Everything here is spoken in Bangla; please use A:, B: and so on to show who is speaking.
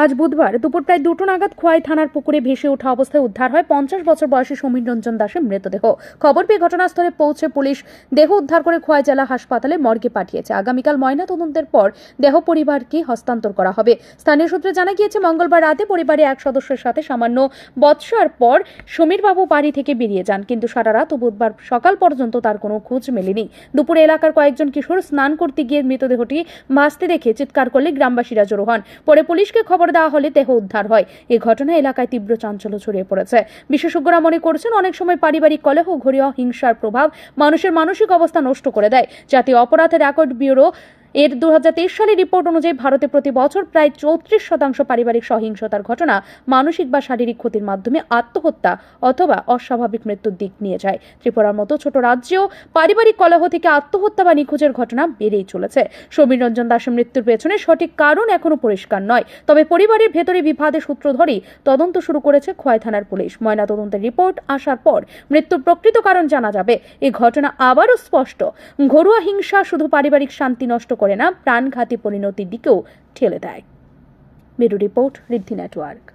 A: আজ বুধবার দুপুর প্রায় 2টো নাগাদ খোয়াই থানার পুকুরে ভেসে ওঠা অবস্থায় উদ্ধার হয় 50 বছর বয়সী সমীর রঞ্জন দাসের মৃতদেহ। খবর পেয়ে ঘটনাস্থলে পৌঁছে পুলিশ দেহ উদ্ধার করে খোয়াই জেলা হাসপাতালে মর্গে পাঠিয়েছে। আগামীকাল ময়নাতদন্তের পর দেহ পরিবারকে হস্তান্তর করা হবে। স্থানীয় সূত্রে জানা গিয়েছে, মঙ্গলবার রাতে পরিবারের এক সদস্যের সাথে সামান্য বচসার পর সমীরবাবু বাড়ি থেকে বেরিয়ে যান, কিন্তু সারা রাত ও বুধবার সকাল পর্যন্ত তার কোনো খোঁজ মেলেনি। দুপুরে এলাকার কয়েকজন কিশোর স্নান করতে গিয়ে মৃতদেহটি ভাসতে দেখে চিৎকার করলে গ্রামবাসীরা জড়ো হন। পরে পুলিশকে খবর দেওয়া হলে দেহ উদ্ধার হয়। এই ঘটনায় এলাকায় তীব্র চাঞ্চল্য ছড়িয়ে পড়েছে। বিশেষজ্ঞরা মনে করছেন, অনেক সময় পারিবারিক কলহ, ঘরোয়া হিংসার প্রভাব মানুষের মানসিক অবস্থা নষ্ট করে দেয়। জাতীয় অপরাধ রেকর্ড ব্যুরো এর 2023 সালের রিপোর্ট অনুযায়ী ভারতে প্রতি বছর প্রায় 34% পারিবারিক সহিংসতার ঘটনা মানসিক বা শারীরিক ক্ষতির মাধ্যমে আত্মহত্যা অথবা অস্বাভাবিক মৃত্যুর দিক নিয়ে যায়। ত্রিপুরার মতো ছোট রাজ্যেও পারিবারিক কলহ থেকে আত্মহত্যা বা নিখোঁজের ঘটনা বেড়েই চলেছে। সমীর রঞ্জন দাসের মৃত্যুর পেছনে সঠিক কারণ এখনো পরিষ্কার নয়, তবে পরিবারের ভেতরে বিবাদের সূত্র ধরেই তদন্ত শুরু করেছে খোয়াই থানার পুলিশ। ময়নাতদন্তের রিপোর্ট আসার পর মৃত্যুর প্রকৃত কারণ জানা যাবে। এই ঘটনা আবারও স্পষ্ট, ঘরোয়া হিংসা শুধু পারিবারিক শান্তি নষ্ট করে না, প্রাণঘাতী পরিণতির দিকেও ঠেলে দেয়। ব্যুরো রিপোর্ট, ঋদ্ধি নেটওয়ার্ক।